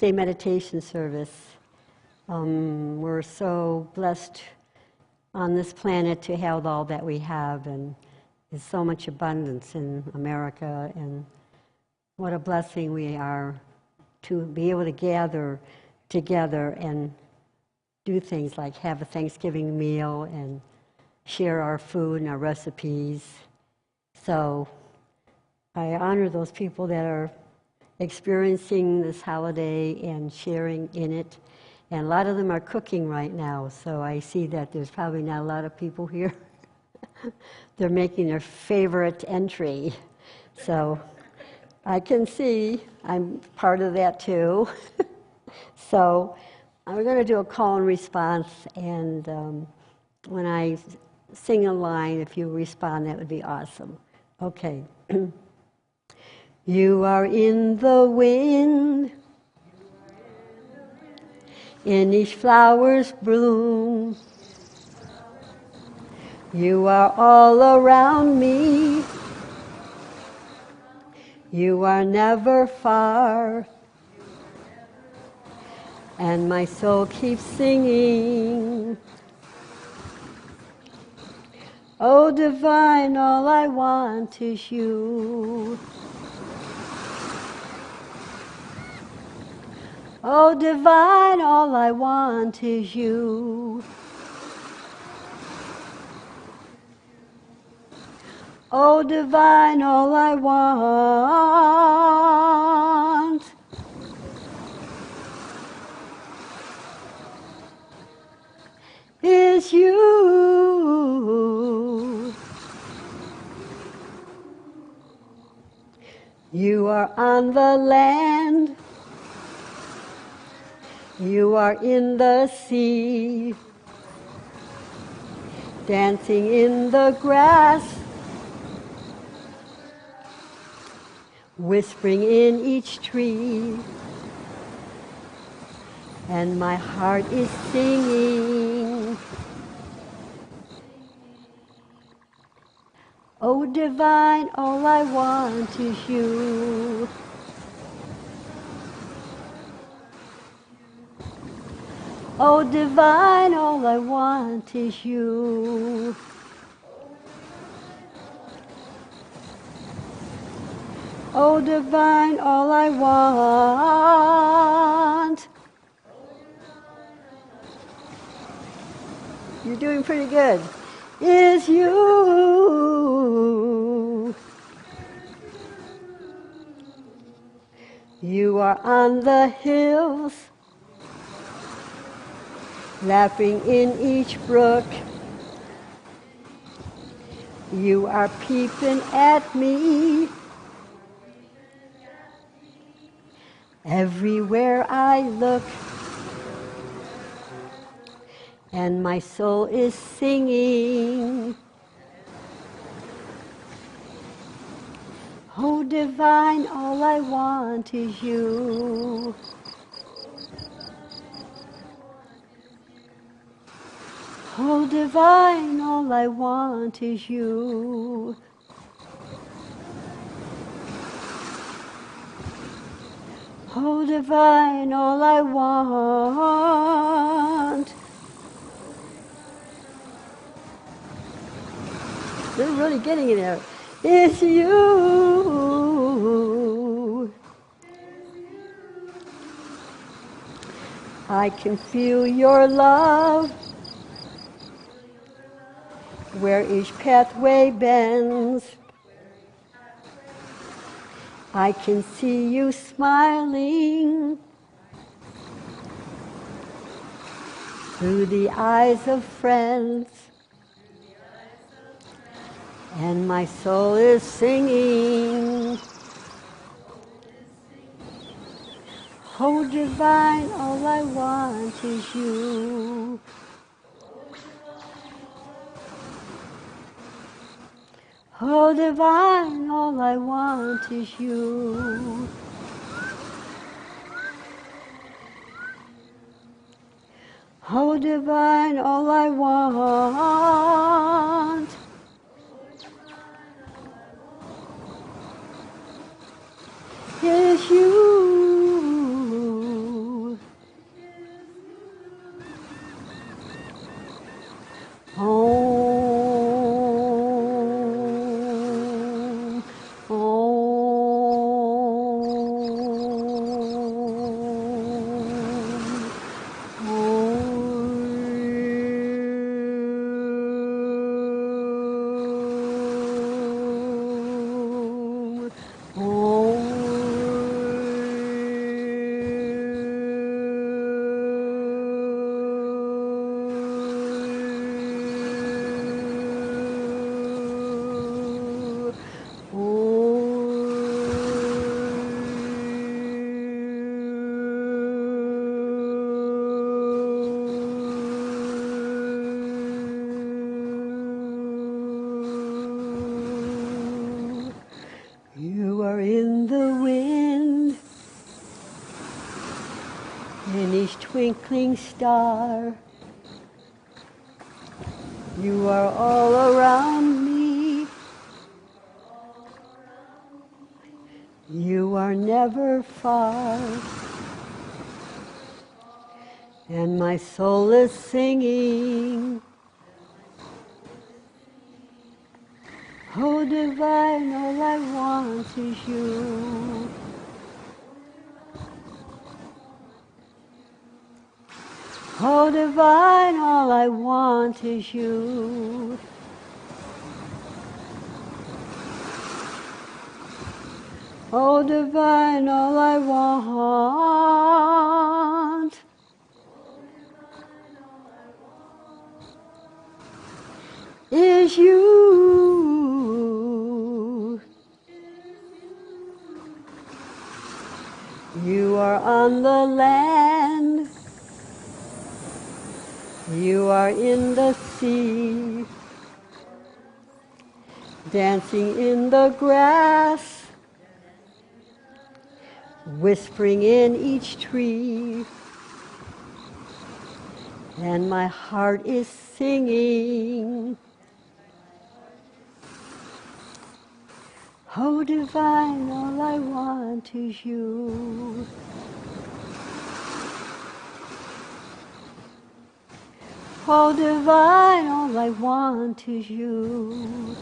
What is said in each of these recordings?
Wednesday meditation service. We're so blessed on this planet to have all that we have, and there's so much abundance in America, and what a blessing we are to be able to gather together and do things like have a Thanksgiving meal and share our food and our recipes. So I honor those people that are experiencing this holiday and sharing in it. And a lot of them are cooking right now, so I see that there's probably not a lot of people here. They're making their favorite entry. So I can see I'm part of that too. So we're going to do a call and response, and when I sing a line, if you respond, that would be awesome. Okay. You are in the wind, in each flower's bloom. You are all around me. You are never far. And my soul keeps singing. Oh, divine, all I want is you. Oh, divine, all I want is you. Oh, divine, all I want is you. You are on the land. You are in the sea, dancing in the grass, whispering in each tree, and my heart is singing. Oh, divine, all I want is you. Oh, divine, all I want is you. Oh, divine, all I want. You're doing pretty good. Is you. You are on the hills, laughing in each brook. You are peeping at me. Everywhere I look, and my soul is singing. Oh, divine, all I want is you. Oh, divine, all I want is you. Oh, divine, all I want. They're really getting it there. It's you. I can feel your love where each pathway bends. I can see you smiling through the eyes of friends, and my soul is singing. Oh, divine, all I want is you. Oh, divine, all I want is you. Oh, divine, all I want is you. each twinkling star. You are all around me. You are never far. And my soul is singing. Oh, divine, all I want is you. Oh, divine, all I want is you. Oh, divine, all I want is you. You are on the land. You are in the sea. Dancing in the grass. Whispering in each tree. And my heart is singing. Oh, divine, all I want is you. Oh, divine, all I want is you.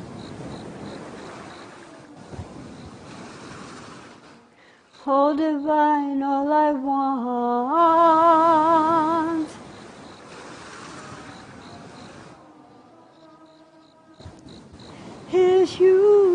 Oh, divine, all I want is you.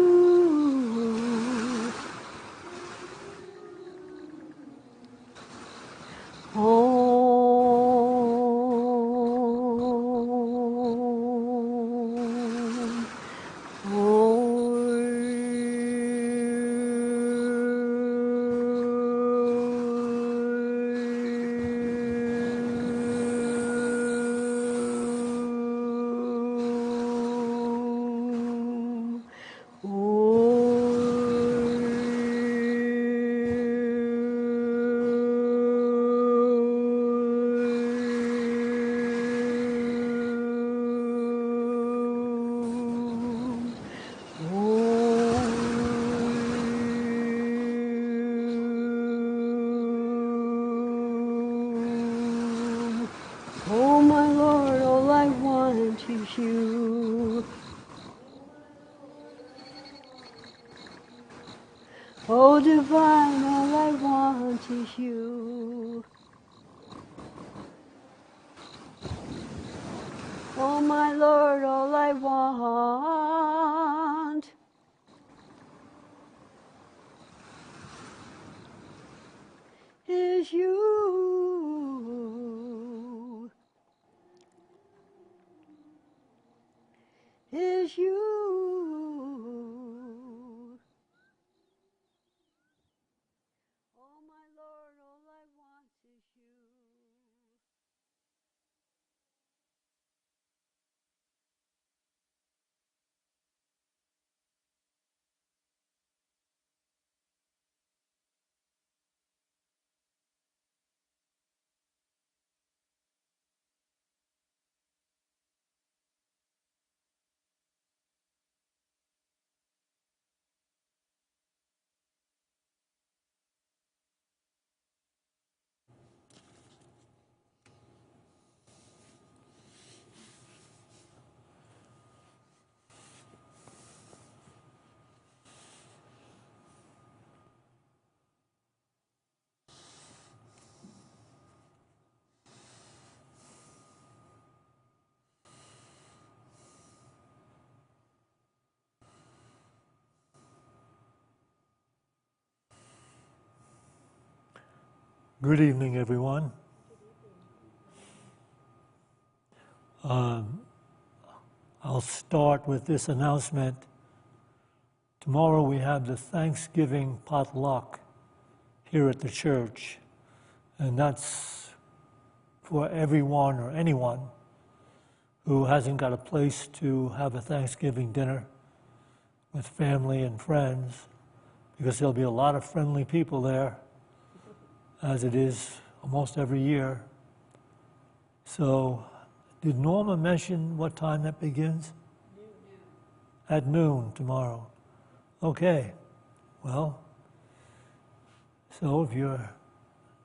Oh, my Lord, all I want is you. Oh, divine, all I want is you. Oh, my Lord, all I want is you. Is you. Oh, my Lord, all I want is you. Good evening, everyone. I'll start with this announcement. Tomorrow we have the Thanksgiving potluck here at the church, and that's for everyone or anyone who hasn't got a place to have a Thanksgiving dinner with family and friends, because there'll be a lot of friendly people there, as it is almost every year. So, did Norma mention what time that begins? At noon tomorrow. Okay, well, so if you're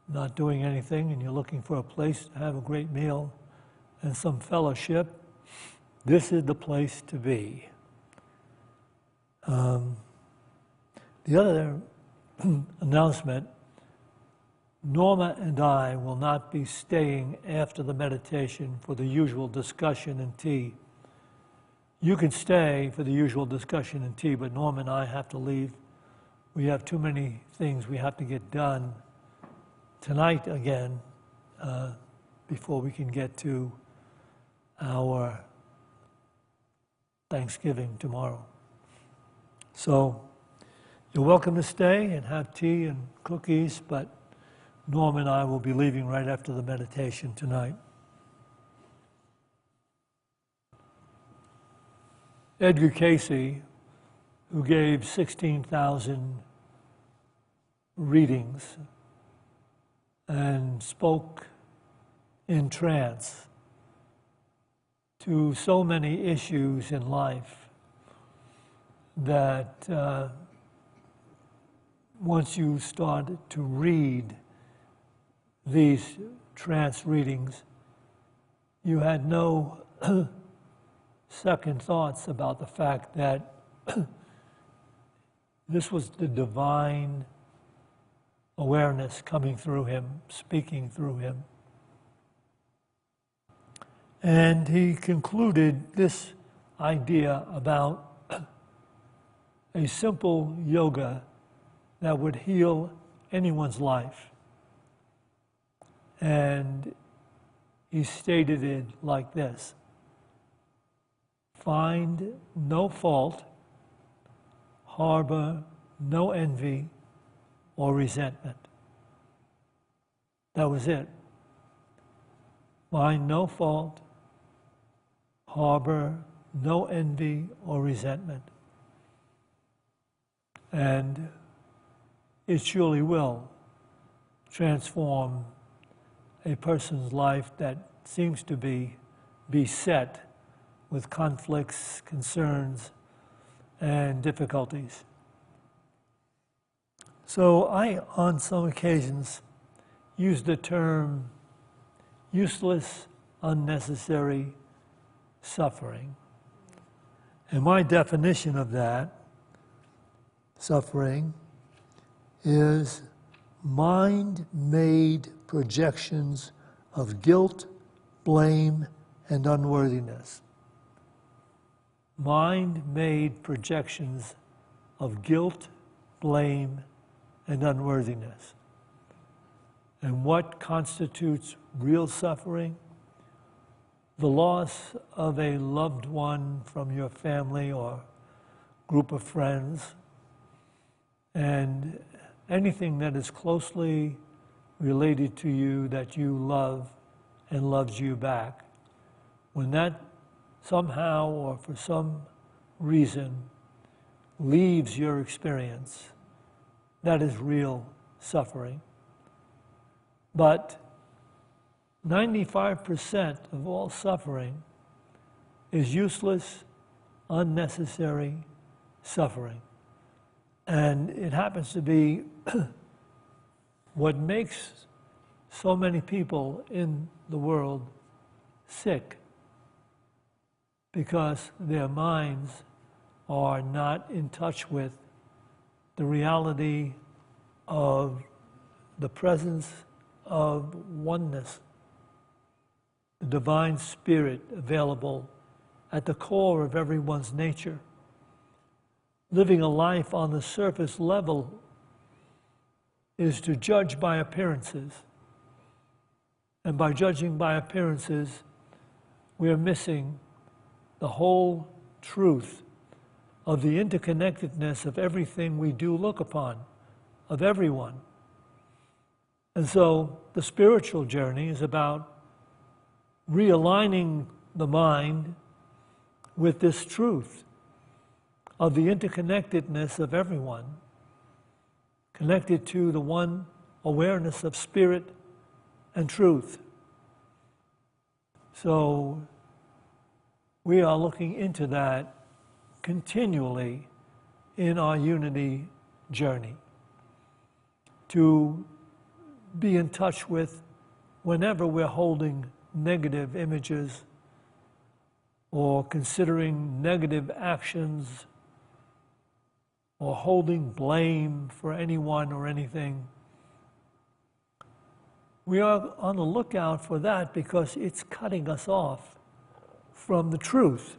not doing anything and you're looking for a place to have a great meal and some fellowship, this is the place to be. The other announcement, Norma and I will not be staying after the meditation for the usual discussion and tea. You can stay for the usual discussion and tea, but Norma and I have to leave. We have too many things we have to get done tonight again before we can get to our Thanksgiving tomorrow. So you're welcome to stay and have tea and cookies, but Norm and I will be leaving right after the meditation tonight. Edgar Casey, who gave 16,000 readings and spoke in trance to so many issues in life that once you started to read these trance readings, you had no second thoughts about the fact that this was the divine awareness coming through him, speaking through him. And he concluded this idea about a simple yoga that would heal anyone's life. And he stated it like this: find no fault, harbor no envy or resentment. That was it. Find no fault, harbor no envy or resentment. And it surely will transform a person's life that seems to be beset with conflicts, concerns, and difficulties. So I, on some occasions, use the term useless, unnecessary suffering. And my definition of that suffering is mind-made projections of guilt, blame, and unworthiness. Mind-made projections of guilt, blame, and unworthiness. And what constitutes real suffering? The loss of a loved one from your family or group of friends, and anything that is closely related to you that you love and loves you back. When that somehow or for some reason leaves your experience, that is real suffering. But 95% of all suffering is useless, unnecessary suffering. And it happens to be what makes so many people in the world sick, because their minds are not in touch with the reality of the presence of oneness, the divine spirit available at the core of everyone's nature. Living a life on the surface level is to judge by appearances. And by judging by appearances, we are missing the whole truth of the interconnectedness of everything we do look upon, of everyone. And so the spiritual journey is about realigning the mind with this truth of the interconnectedness of everyone, connected to the one awareness of spirit and truth. So we are looking into that continually in our unity journey, to be in touch with whenever we're holding negative images or considering negative actions or holding blame for anyone or anything. We are on the lookout for that because it's cutting us off from the truth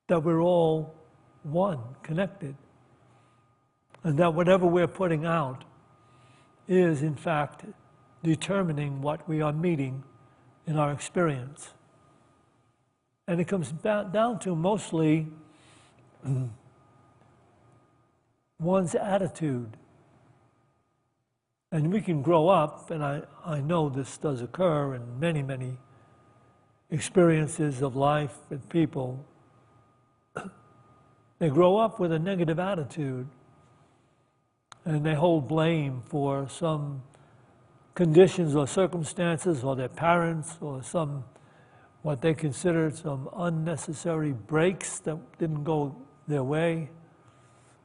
that we're all one, connected, and that whatever we're putting out is, in fact, determining what we are meeting in our experience. And it comes down to mostly one's attitude. And we can grow up, and I know this does occur in many, many experiences of life with people. They grow up with a negative attitude, and they hold blame for some conditions or circumstances or their parents or some what they considered some unnecessary breaks that didn't go their way.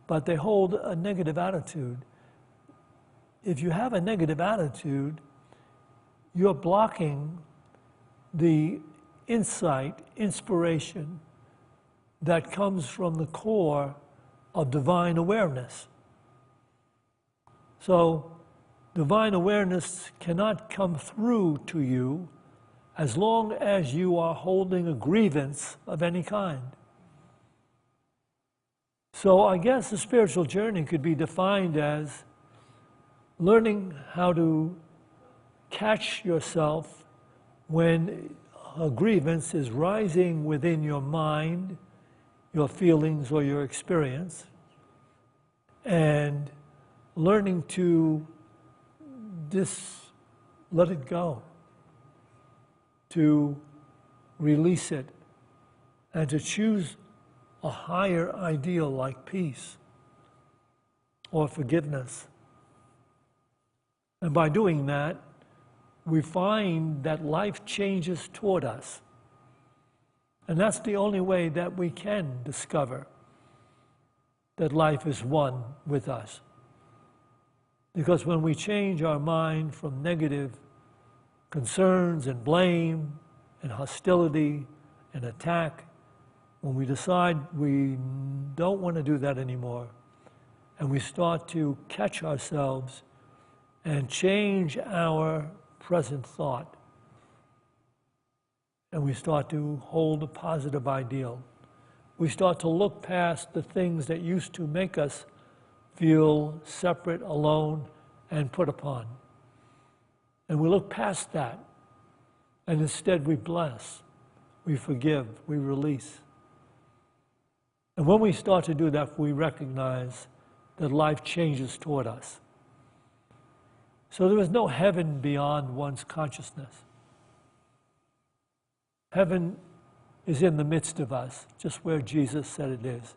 But they hold a negative attitude. If you have a negative attitude, you're blocking the insight, inspiration that comes from the core of divine awareness. So divine awareness cannot come through to you as long as you are holding a grievance of any kind. So I guess the spiritual journey could be defined as learning how to catch yourself when a grievance is rising within your mind, your feelings, or your experience, and learning to let it go, to release it, and to choose a higher ideal like peace or forgiveness. And by doing that, we find that life changes toward us. And that's the only way that we can discover that life is one with us. Because when we change our mind from negative concerns and blame and hostility and attack, when we decide we don't want to do that anymore, and we start to catch ourselves and change our present thought, and we start to hold a positive ideal, we start to look past the things that used to make us feel separate, alone, and put upon. And we look past that, and instead we bless, we forgive, we release. And when we start to do that, we recognize that life changes toward us. So there is no heaven beyond one's consciousness. Heaven is in the midst of us, just where Jesus said it is.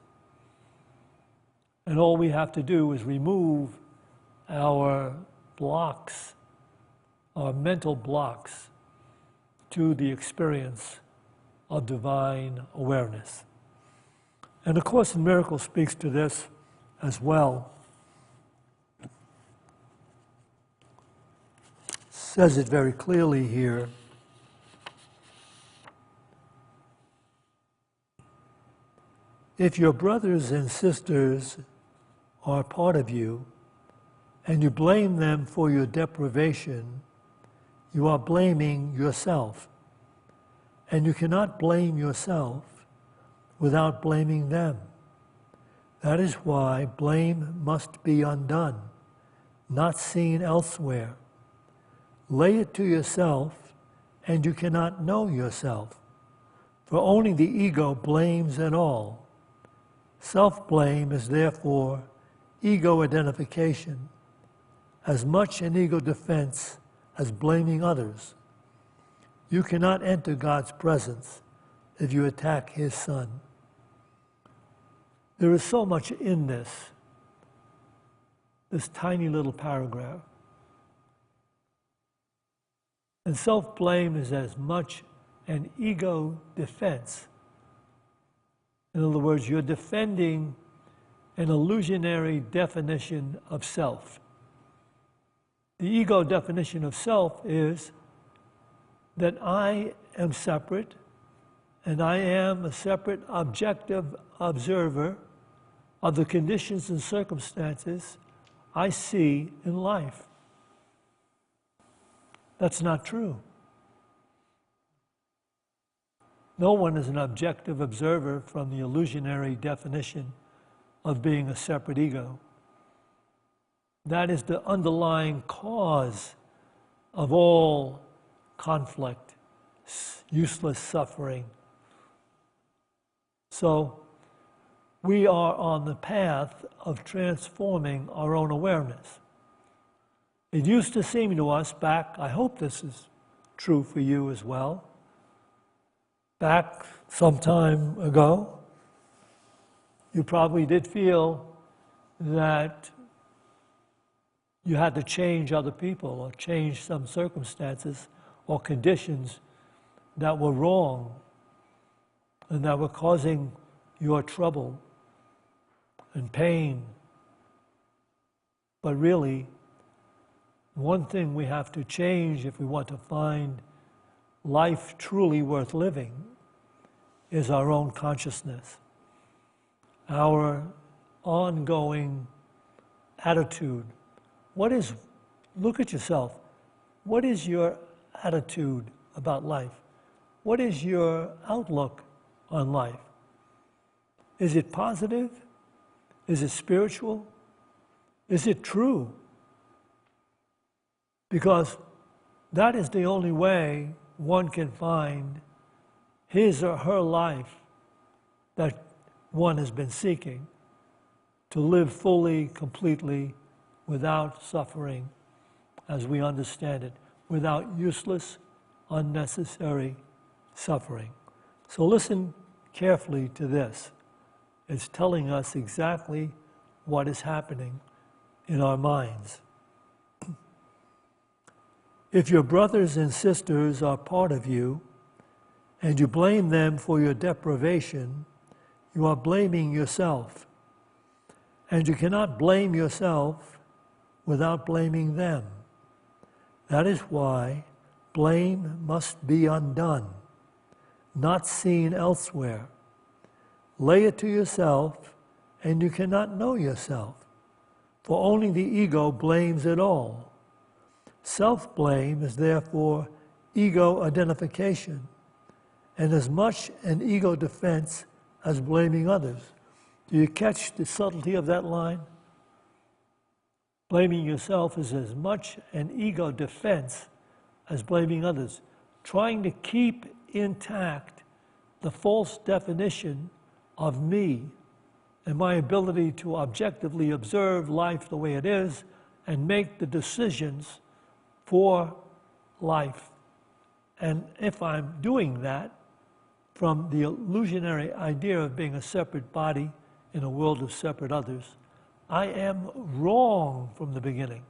And all we have to do is remove our blocks, our mental blocks, to the experience of divine awareness. And the Course in Miracles speaks to this as well. Says it very clearly here. If your brothers and sisters are part of you, and you blame them for your deprivation, you are blaming yourself. And you cannot blame yourself without blaming them. That is why blame must be undone, not seen elsewhere. Lay it to yourself, and you cannot know yourself, for only the ego blames at all. Self-blame is therefore ego identification, as much an ego defense as blaming others. You cannot enter God's presence if you attack His Son. There is so much in this tiny little paragraph. And self-blame is as much an ego defense. In other words, you're defending an illusionary definition of self. The ego definition of self is that I am separate, and I am a separate objective observer of the conditions and circumstances I see in life. That's not true. No one is an objective observer from the illusionary definition of being a separate ego. That is the underlying cause of all conflict, useless suffering. So we are on the path of transforming our own awareness. It used to seem to us back, I hope this is true for you as well, back some time ago, you probably did feel that you had to change other people or change some circumstances or conditions that were wrong and that were causing your trouble and pain. But really, one thing we have to change if we want to find life truly worth living is our own consciousness, our ongoing attitude. Look at yourself. What is your attitude about life? What is your outlook on life? Is it positive? Is it spiritual? Is it true? Because that is the only way one can find his or her life that one has been seeking, to live fully, completely, without suffering, as we understand it, without useless, unnecessary suffering. So listen carefully to this. It's telling us exactly what is happening in our minds. If your brothers and sisters are part of you, and you blame them for your deprivation, you are blaming yourself. And you cannot blame yourself without blaming them. That is why blame must be undone, not seen elsewhere. Lay it to yourself, and you cannot know yourself, for only the ego blames it all. Self-blame is therefore ego identification, and as much an ego defense as blaming others. Do you catch the subtlety of that line? Blaming yourself is as much an ego defense as blaming others. Trying to keep intact the false definition of me and my ability to objectively observe life the way it is and make the decisions for life. And if I'm doing that from the illusionary idea of being a separate body in a world of separate others, I am wrong from the beginning.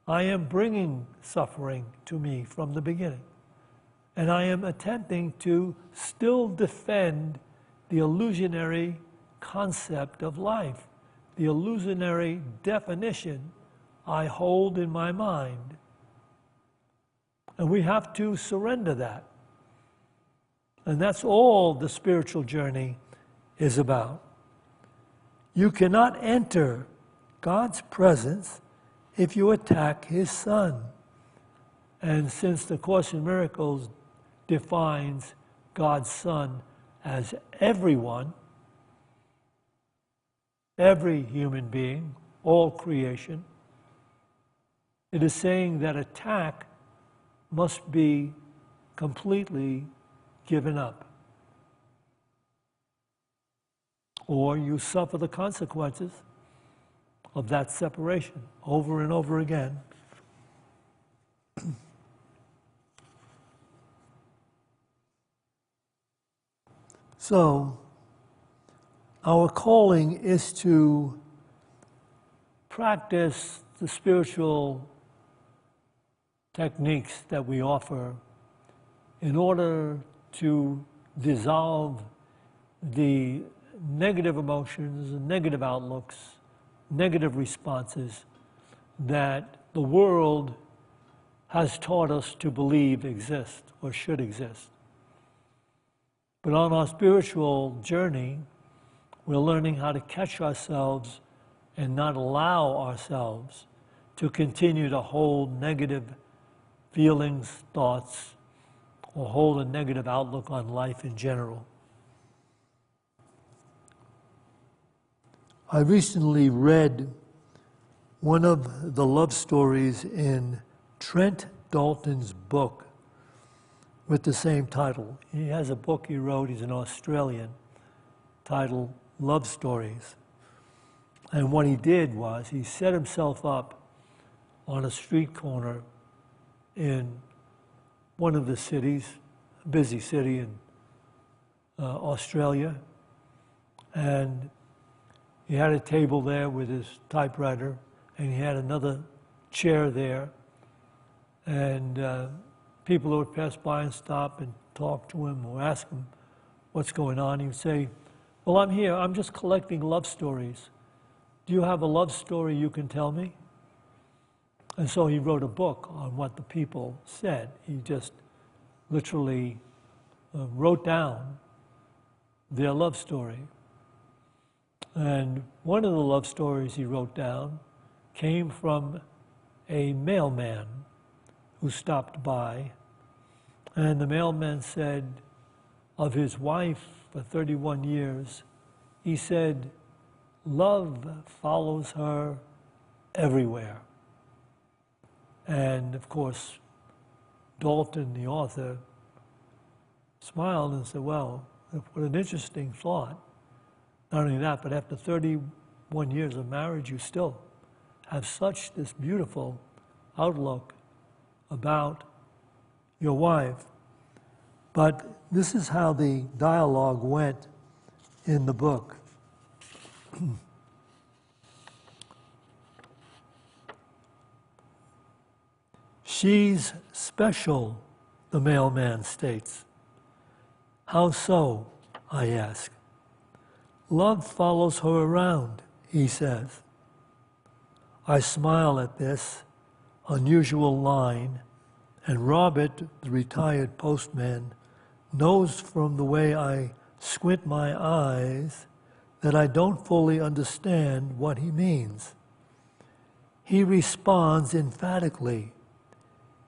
I am bringing suffering to me from the beginning. And I am attempting to still defend the illusionary concept of life, the illusionary definition I hold in my mind. And we have to surrender that. And that's all the spiritual journey is about. You cannot enter God's presence if you attack His Son. And since the Course in Miracles defines God's Son as everyone, every human being, all creation, it is saying that attack must be completely given up. Or you suffer the consequences of that separation over and over again. So, our calling is to practice the spiritual techniques that we offer in order to dissolve the negative emotions, negative outlooks, negative responses that the world has taught us to believe exist or should exist. But on our spiritual journey, we're learning how to catch ourselves and not allow ourselves to continue to hold negative feelings, thoughts, or hold a negative outlook on life in general. I recently read one of the love stories in Trent Dalton's book with the same title. He has a book he wrote, he's an Australian, titled Love Stories. And what he did was he set himself up on a street corner in one of the cities, a busy city in Australia, and he had a table there with his typewriter, and he had another chair there, and people who would pass by and stop and talk to him or ask him what's going on, he would say, "Well, I'm here, I'm just collecting love stories. Do you have a love story you can tell me?" And so he wrote a book on what the people said. He just literally wrote down their love story. And one of the love stories he wrote down came from a mailman who stopped by. And the mailman said of his wife for 31 years, he said, "Love follows her everywhere." And of course, Dalton, the author, smiled and said, "Well, what an interesting thought. Not only that, but after 31 years of marriage, you still have such this beautiful outlook about your wife." But this is how the dialogue went in the book. "She's special," the mailman states. "How so?" I ask. "Love follows her around," he says. I smile at this unusual line, and Robert, the retired postman, knows from the way I squint my eyes that I don't fully understand what he means. He responds emphatically,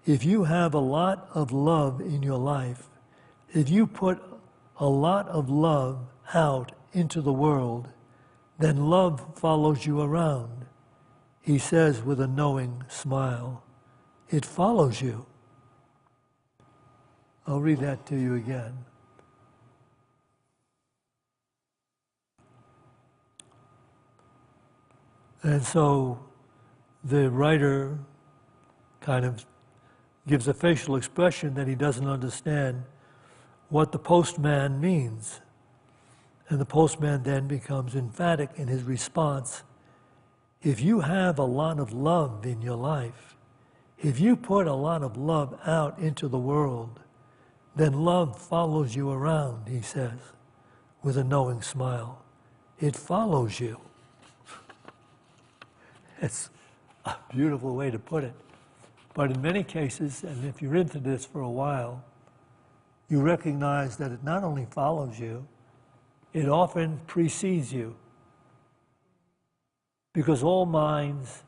"If you have a lot of love in your life, if you put a lot of love out into the world, then love follows you around." He says with a knowing smile, "It follows you." I'll read that to you again. And so the writer kind of gives a facial expression that he doesn't understand what the postman means. And the postman then becomes emphatic in his response. If you have a lot of love in your life, if you put a lot of love out into the world, then love follows you around, he says, with a knowing smile. It follows you. It's a beautiful way to put it. But in many cases, and if you're into this for a while, you recognize that it not only follows you, it often precedes you. Because all minds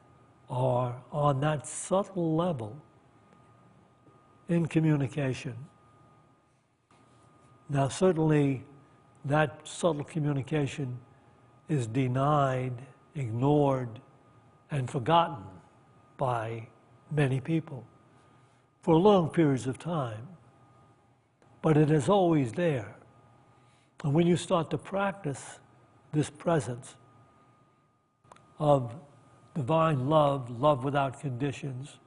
are on that subtle level in communication. Now, certainly, that subtle communication is denied, ignored, and forgotten by many people for long periods of time. But it is always there. And when you start to practice this presence of divine love, love without conditions,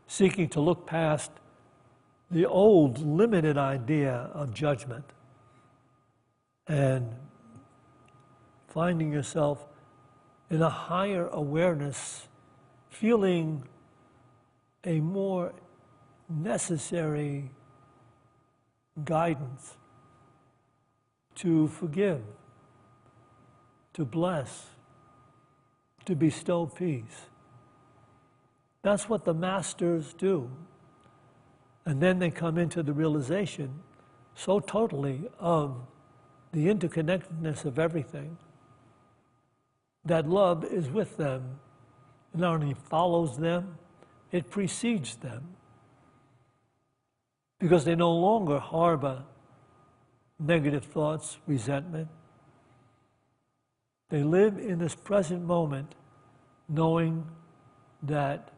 seeking to look past the old limited idea of judgment and finding yourself in a higher awareness, feeling a more necessary guidance to forgive, to bless, to bestow peace. That's what the masters do. And then they come into the realization so totally of the interconnectedness of everything that love is with them. It not only follows them, it precedes them. Because they no longer harbor negative thoughts, resentment. They live in this present moment knowing that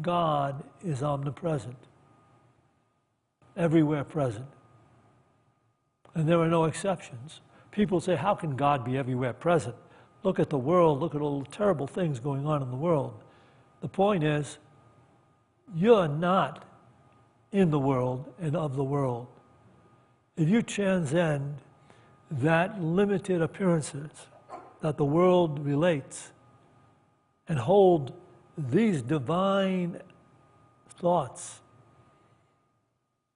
God is omnipresent, everywhere present. And there are no exceptions. People say, how can God be everywhere present? Look at the world, look at all the terrible things going on in the world. The point is, you're not in the world and of the world. If you transcend that limited appearances that the world relates and hold these divine thoughts,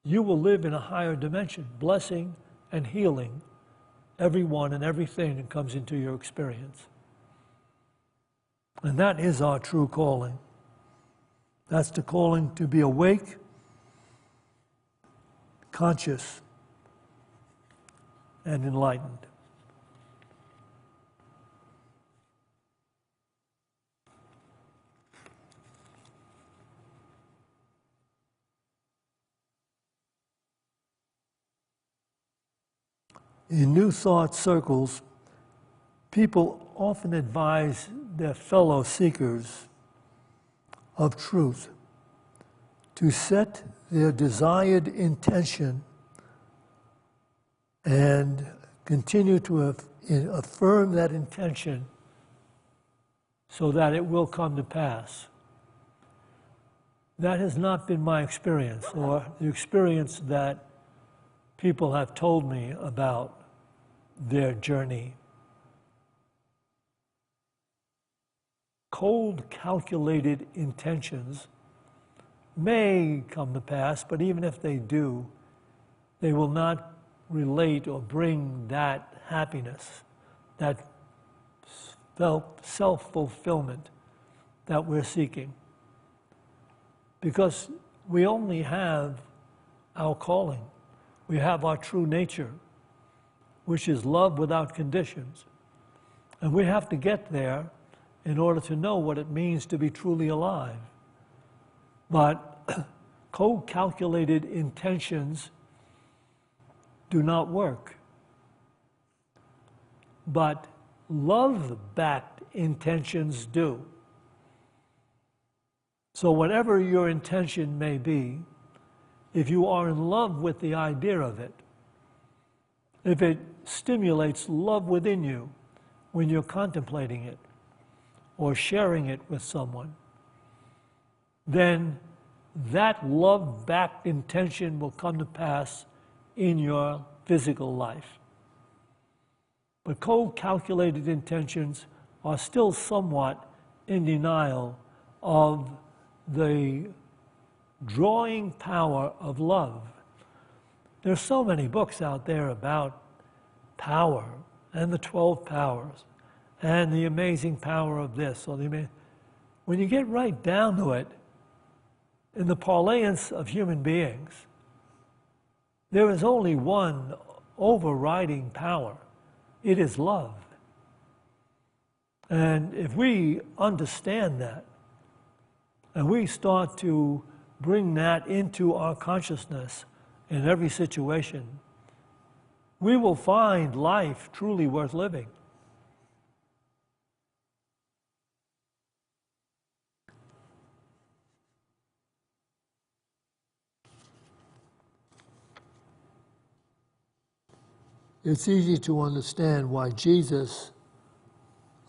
you will live in a higher dimension, blessing and healing everyone and everything that comes into your experience. And that is our true calling. That's the calling to be awake, conscious, and enlightened. In New Thought circles, people often advise their fellow seekers of truth to set their desired intention and continue to affirm that intention so that it will come to pass. That has not been my experience, or the experience that people have told me about their journey. Cold, calculated intentions may come to pass, but even if they do, they will not relate or bring that happiness, that self-fulfillment that we're seeking. Because we only have our calling. We have our true nature, which is love without conditions. And we have to get there in order to know what it means to be truly alive. But cold calculated intentions do not work. But love-backed intentions do. So whatever your intention may be, if you are in love with the idea of it, if it stimulates love within you when you're contemplating it or sharing it with someone, then that love-backed intention will come to pass in your physical life. But cold, calculated intentions are still somewhat in denial of the drawing power of love. There's so many books out there about power and the 12 powers and the amazing power of this. When you get right down to it, in the parlance of human beings, there is only one overriding power. It is love. And if we understand that, and we start to bring that into our consciousness in every situation, we will find life truly worth living. It's easy to understand why Jesus,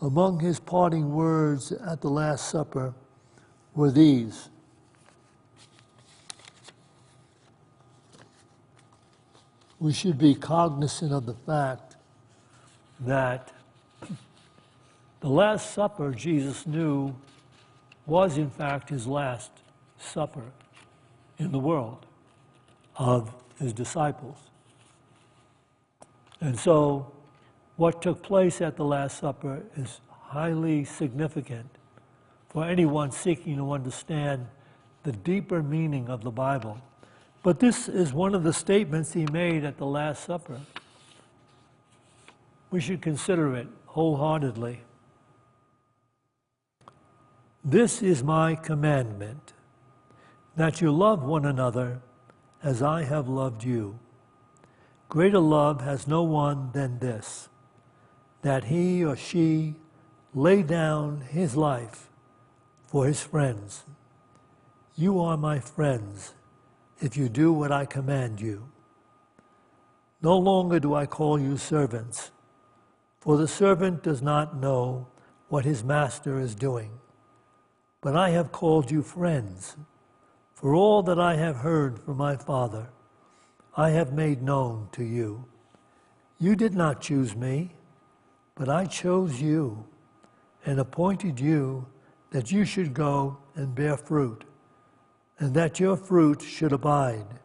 among his parting words at the Last Supper, were these: we should be cognizant of the fact that the Last Supper, Jesus knew, was in fact his last supper in the world of his disciples. And so what took place at the Last Supper is highly significant for anyone seeking to understand the deeper meaning of the Bible. But this is one of the statements he made at the Last Supper. We should consider it wholeheartedly. This is my commandment, that you love one another as I have loved you. Greater love has no one than this, that he or she lay down his life for his friends. You are my friends if you do what I command you. No longer do I call you servants, for the servant does not know what his master is doing. But I have called you friends, for all that I have heard from my Father, I have made known to you. You did not choose me, but I chose you and appointed you that you should go and bear fruit, and that your fruit should abide,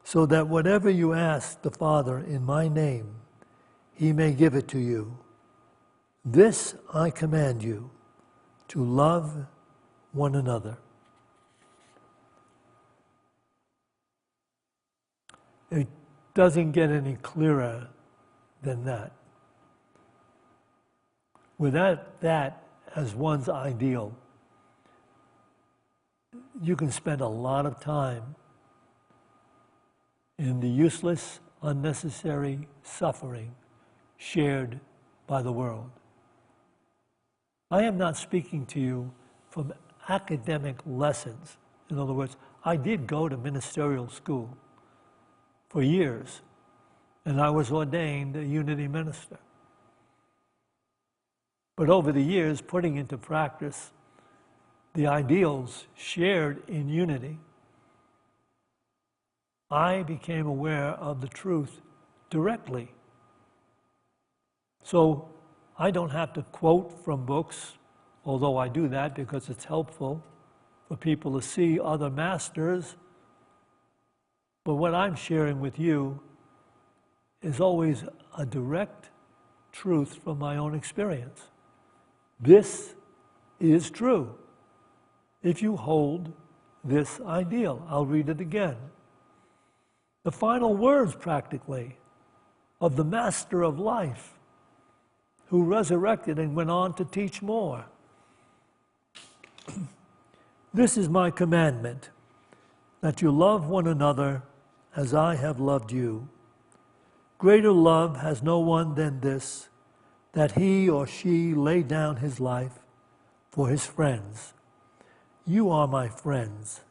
so that whatever you ask the Father in my name, he may give it to you. This I command you, to love one another. It doesn't get any clearer than that. Without that as one's ideal, you can spend a lot of time in the useless, unnecessary suffering shared by the world. I am not speaking to you from academic lessons. In other words, I did go to ministerial school for years, and I was ordained a Unity minister. But over the years, putting into practice the ideals shared in Unity, I became aware of the truth directly. So I don't have to quote from books, although I do that because it's helpful for people to see other masters. But what I'm sharing with you is always a direct truth from my own experience. This is true if you hold this ideal. I'll read it again. The final words, practically, of the Master of Life, who resurrected and went on to teach more. This is my commandment, that you love one another as I have loved you. Greater love has no one than this, that he or she lay down his life for his friends. You are my friends,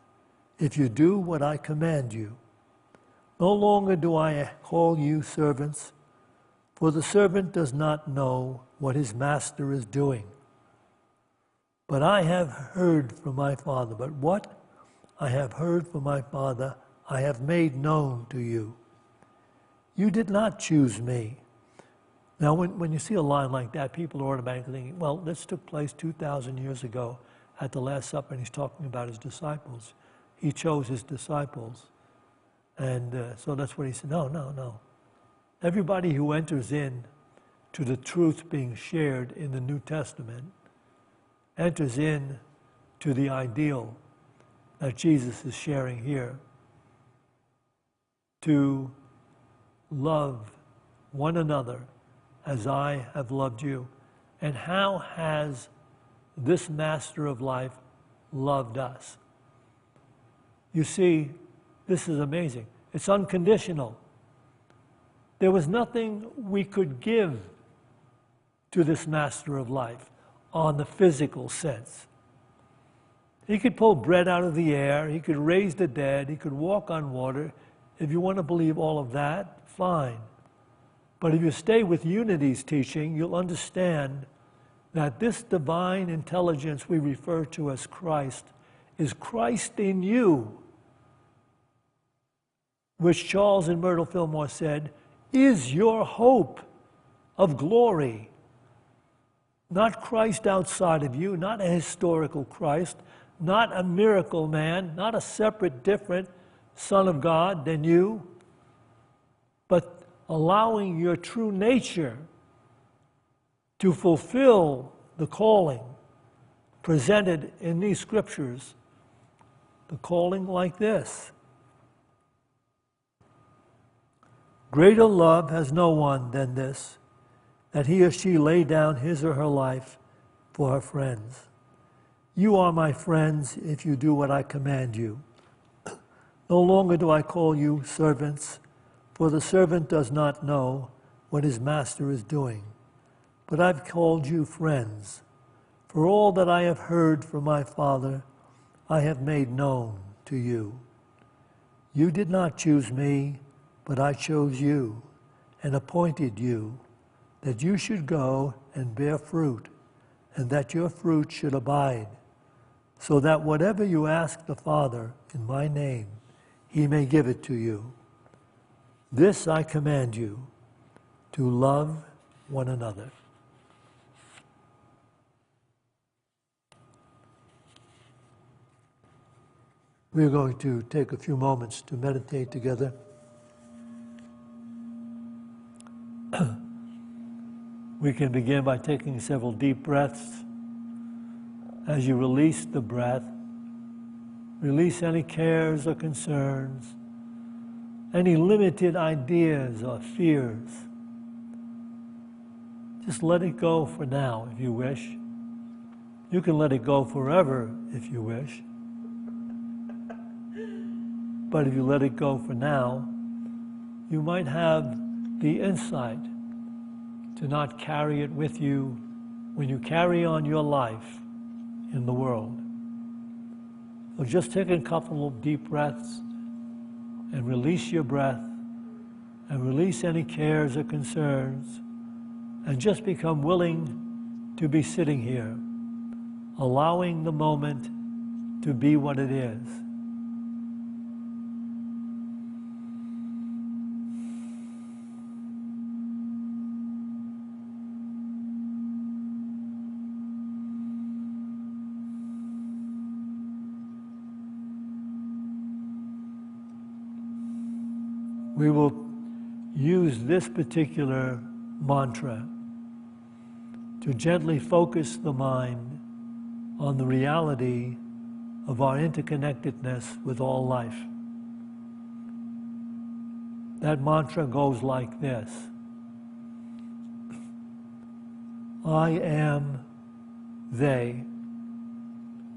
if you do what I command you. No longer do I call you servants, for the servant does not know what his master is doing. But I have heard from my Father. But what I have heard from my Father, I have made known to you. You did not choose me. Now, when you see a line like that, people are automatically thinking, well, this took place 2,000 years ago at the Last Supper, and he's talking about his disciples. He chose his disciples. And so that's what he said. No. Everybody who enters in to the truth being shared in the New Testament enters in to the ideal that Jesus is sharing here. To love one another as I have loved you. And how has this Master of Life loved us? You see, this is amazing. It's unconditional. There was nothing we could give to this Master of Life on the physical sense. He could pull bread out of the air, he could raise the dead, he could walk on water. If you want to believe all of that, fine. But if you stay with Unity's teaching, you'll understand that this divine intelligence we refer to as Christ is Christ in you, which Charles and Myrtle Fillmore said, is your hope of glory. Not Christ outside of you, not a historical Christ, not a miracle man, not a separate, different Son of God than you, but allowing your true nature to fulfill the calling presented in these scriptures, the calling like this. Greater love has no one than this, that he or she lay down his or her life for her friends. You are my friends if you do what I command you. No longer do I call you servants, for the servant does not know what his master is doing. But I've called you friends, for all that I have heard from my Father, I have made known to you. You did not choose me, but I chose you and appointed you, that you should go and bear fruit, and that your fruit should abide, so that whatever you ask the Father in my name, he may give it to you. This I command you, to love one another. We're going to take a few moments to meditate together. We can begin by taking several deep breaths. As you release the breath, release any cares or concerns, any limited ideas or fears. Just let it go for now if you wish. You can let it go forever if you wish. But if you let it go for now, you might have the insight to not carry it with you when you carry on your life in the world. So just take a couple of deep breaths and release your breath and release any cares or concerns and just become willing to be sitting here, allowing the moment to be what it is. We will use this particular mantra to gently focus the mind on the reality of our interconnectedness with all life. That mantra goes like this: I am they.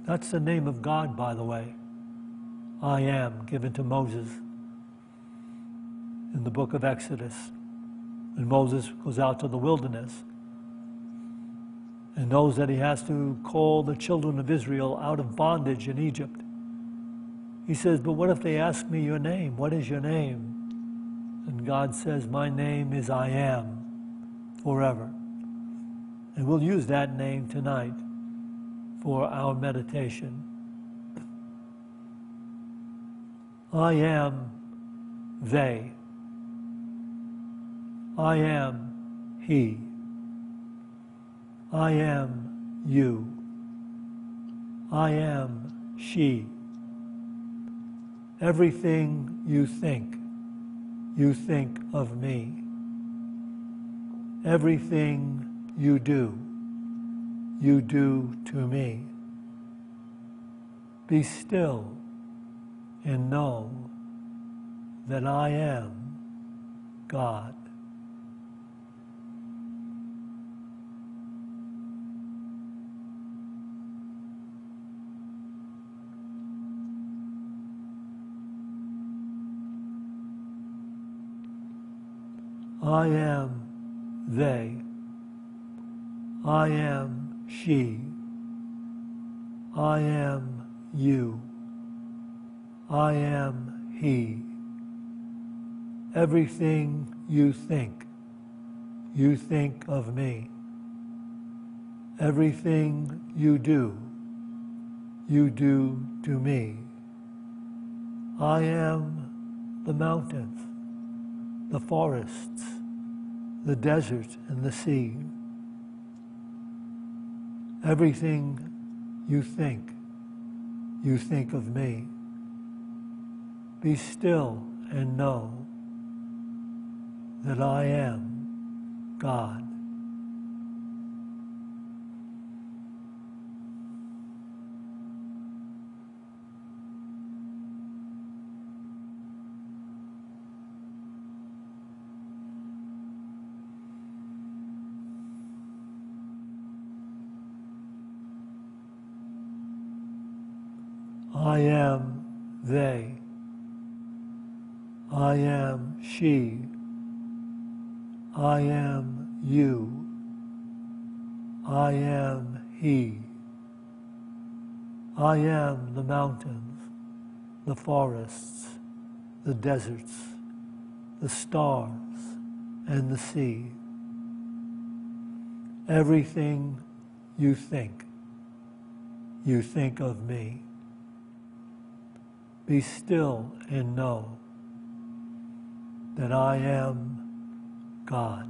That's the name of God, by the way. I am, given to Moses in the book of Exodus, when Moses goes out to the wilderness and knows that he has to call the children of Israel out of bondage in Egypt. He says, but what if they ask me your name? What is your name? And God says, my name is I am forever. And we'll use that name tonight for our meditation. I am they. I am he. I am you. I am she. Everything you think of me. Everything you do to me. Be still and know that I am God. I am they. I am she. I am you. I am he. Everything you think of me. Everything you do to me. I am the mountains, the forests, the desert, and the sea. Everything you think you think of me. Be still and know that I am God. I am they. I am she. I am you. I am he. I am the mountains, the forests, the deserts, the stars, and the sea. Everything you think of me. Be still and know that I am God.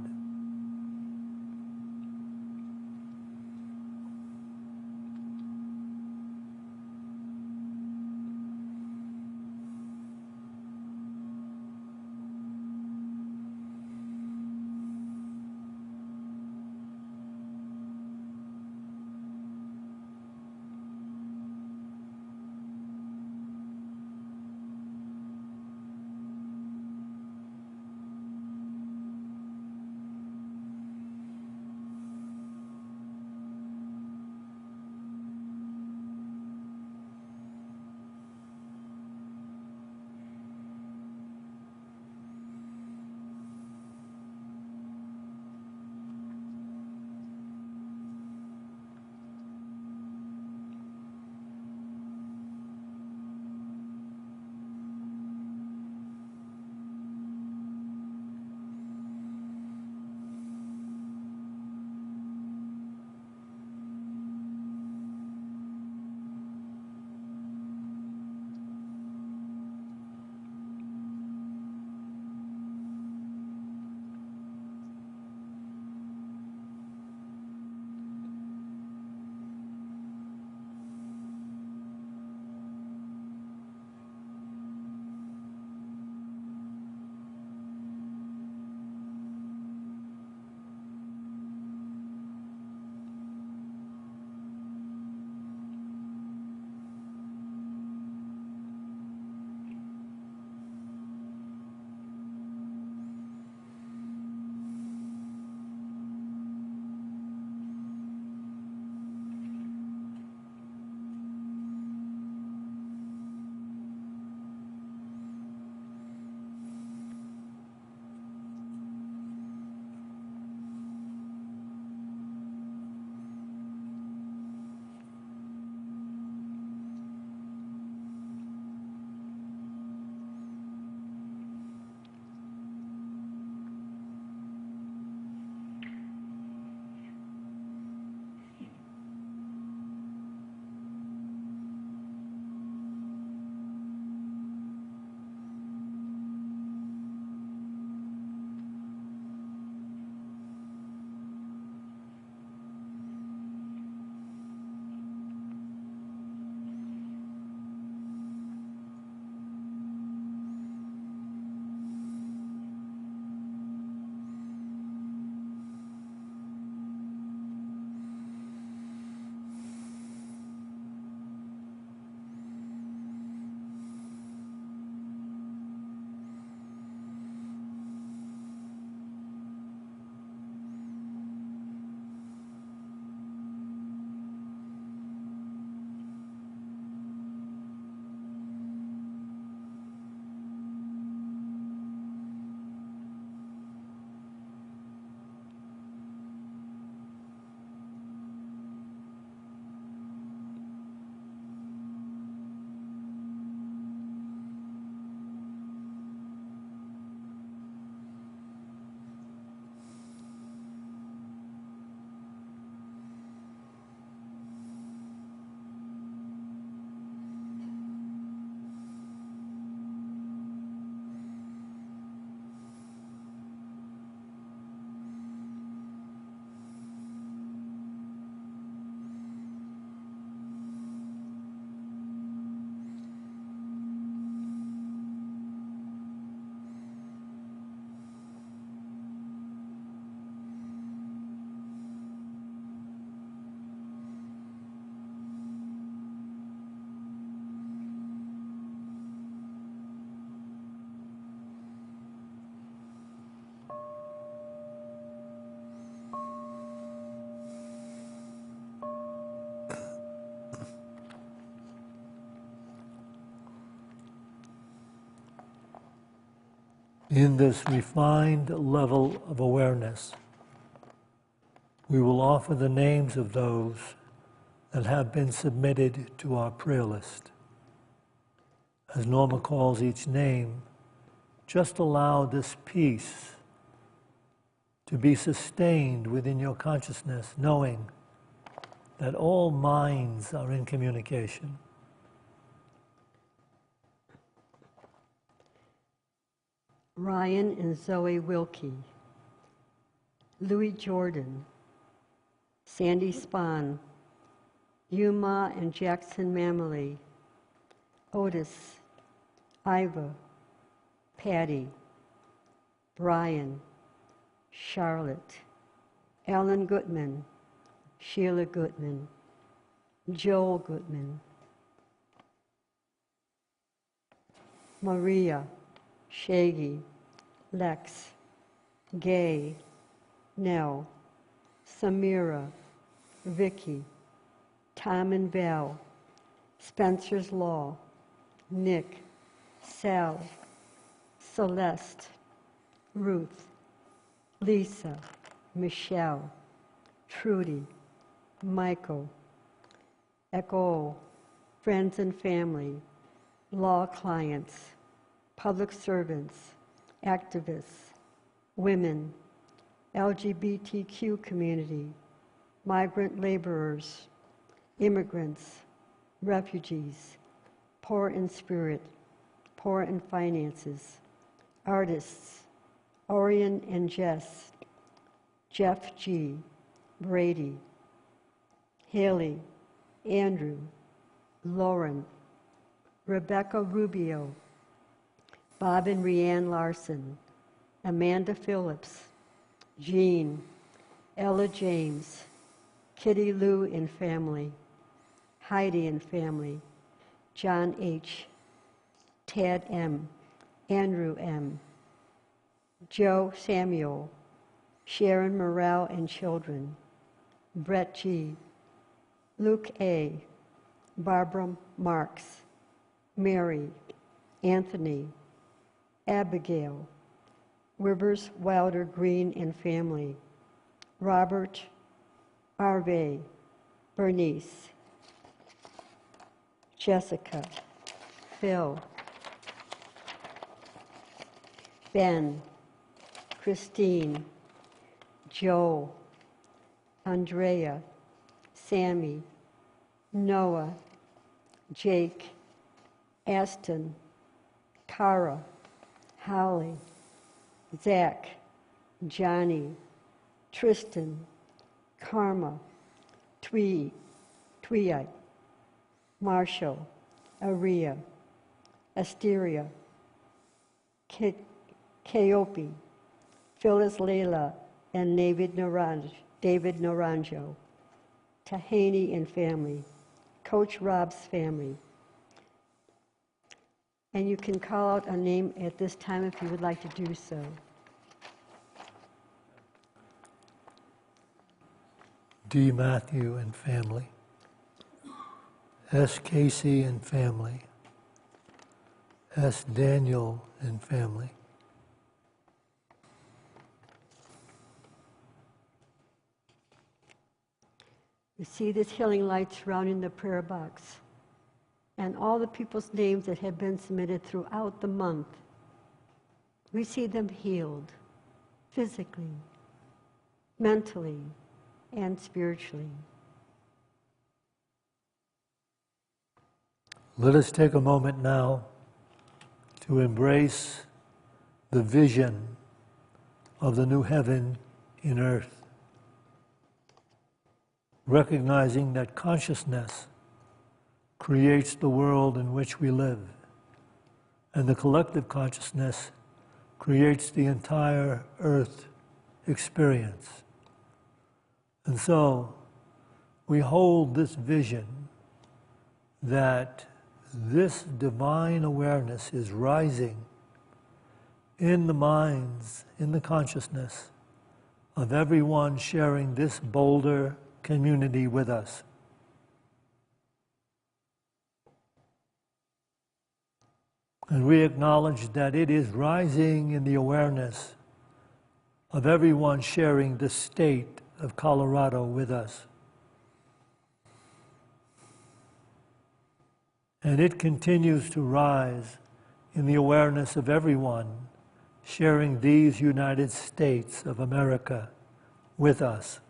In this refined level of awareness, we will offer the names of those that have been submitted to our prayer list. As Norma calls each name, just allow this peace to be sustained within your consciousness, knowing that all minds are in communication. Ryan and Zoe Wilkie, Louis Jordan, Sandy Spahn, Yuma and Jackson Mamley, Otis, Iva, Patty, Brian, Charlotte, Alan Gutman, Sheila Gutman, Joel Gutman, Maria, Shaggy, Lex, Gay, Nell, Samira, Vicky, Tom and Val, Spencer's Law, Nick, Sal, Celeste, Ruth, Lisa, Michelle, Trudy, Michael, Echo, friends and family, law clients, public servants, activists, women, LGBTQ community, migrant laborers, immigrants, refugees, poor in spirit, poor in finances, artists, Orion and Jess, Jeff G., Brady, Haley, Andrew, Lauren, Rebecca Rubio, Bob and Rianne Larson, Amanda Phillips, Jean, Ella James, Kitty Lou and family, Heidi and family, John H., Tad M., Andrew M., Joe Samuel, Sharon Morrell and children, Brett G., Luke A., Barbara Marks, Mary, Anthony, Abigail, Rivers Wilder Green and family, Robert, Arve, Bernice, Jessica, Phil, Ben, Christine, Joe, Andrea, Sammy, Noah, Jake, Aston, Cara, Holly, Zach, Johnny, Tristan, Karma, Twee, Marshall, Aria, Asteria, Kaopi, Phyllis Layla, and David Naranjo, Tahani and family, Coach Rob's family. And you can call out a name at this time if you would like to do so. D. Matthew and family, S. Casey and family, S. Daniel and family, you see this healing light surrounding the prayer box and all the people's names that have been submitted throughout the month. We see them healed physically, mentally, and spiritually. Let us take a moment now to embrace the vision of the new heaven in earth, recognizing that consciousness creates the world in which we live, and the collective consciousness creates the entire earth experience. And so we hold this vision that this divine awareness is rising in the minds, in the consciousness of everyone sharing this Boulder community with us. And we acknowledge that it is rising in the awareness of everyone sharing the state of Colorado with us. And it continues to rise in the awareness of everyone sharing these United States of America with us.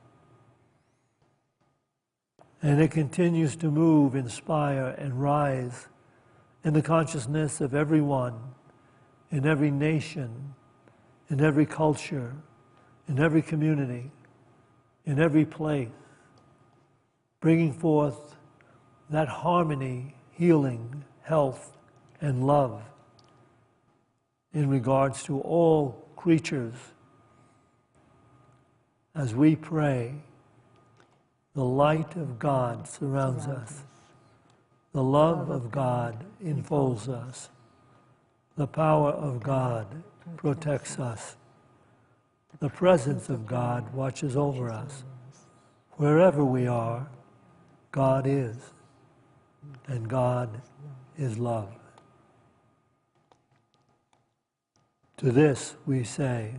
And it continues to move, inspire, and rise in the consciousness of everyone, in every nation, in every culture, in every community, in every place, bringing forth that harmony, healing, health, and love in regards to all creatures. As we pray, the light of God surrounds us. The love of God enfolds us. The power of God protects us. The presence of God watches over us. Wherever we are, God is, and God is love. To this we say,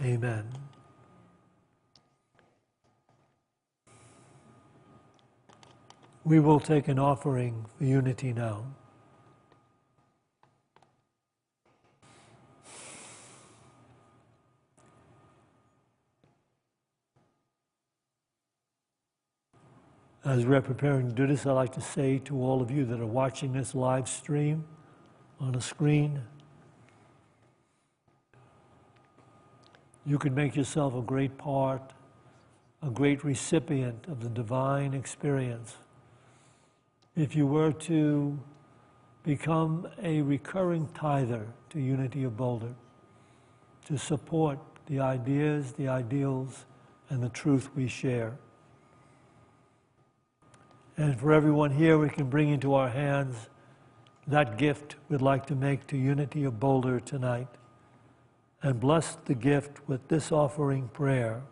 Amen. We will take an offering for unity now. As we're preparing to do this, I'd like to say to all of you that are watching this live stream on a screen, you can make yourself a great part, a great recipient of the divine experience. If you were to become a recurring tither to Unity of Boulder, to support the ideas, the ideals, and the truth we share. And for everyone here, we can bring into our hands that gift we'd like to make to Unity of Boulder tonight, and bless the gift with this offering prayer.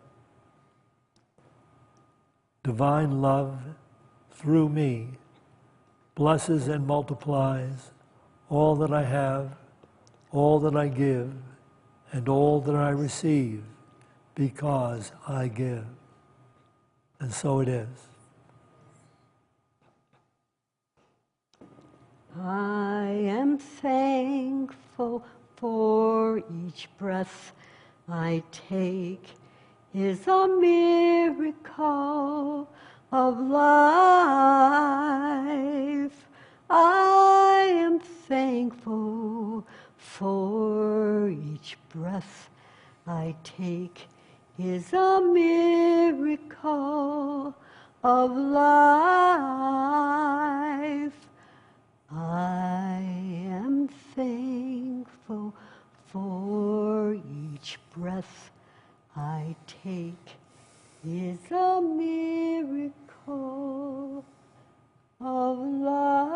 Divine love, through me, blesses and multiplies all that I have, all that I give, and all that I receive, because I give. And so it is. I am thankful for each breath I take is a miracle of life. I am thankful for each breath I take is a miracle of life. I am thankful for each breath I take is a miracle of life.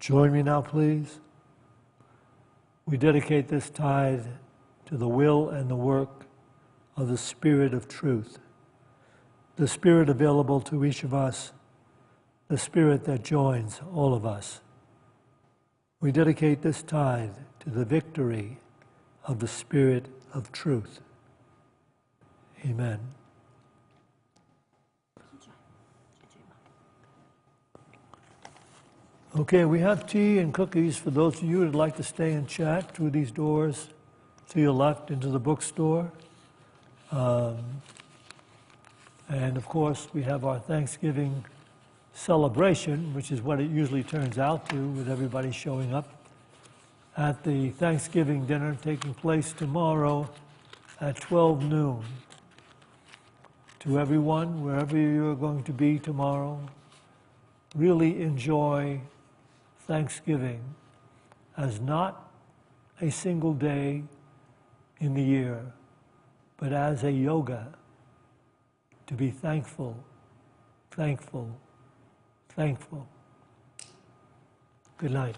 Join me now, please. We dedicate this tithe to the will and the work of the Spirit of Truth, the Spirit available to each of us, the Spirit that joins all of us. We dedicate this tithe to the victory of the Spirit of Truth. Amen. Okay, we have tea and cookies for those of you who'd like to stay and chat through these doors to your left into the bookstore. And of course, we have our Thanksgiving celebration, which is what it usually turns out to, with everybody showing up at the Thanksgiving dinner taking place tomorrow at 12 noon. To everyone, wherever you're going to be tomorrow, really enjoy Thanksgiving as not a single day in the year, but as a yoga to be thankful, thankful, thankful. Good night.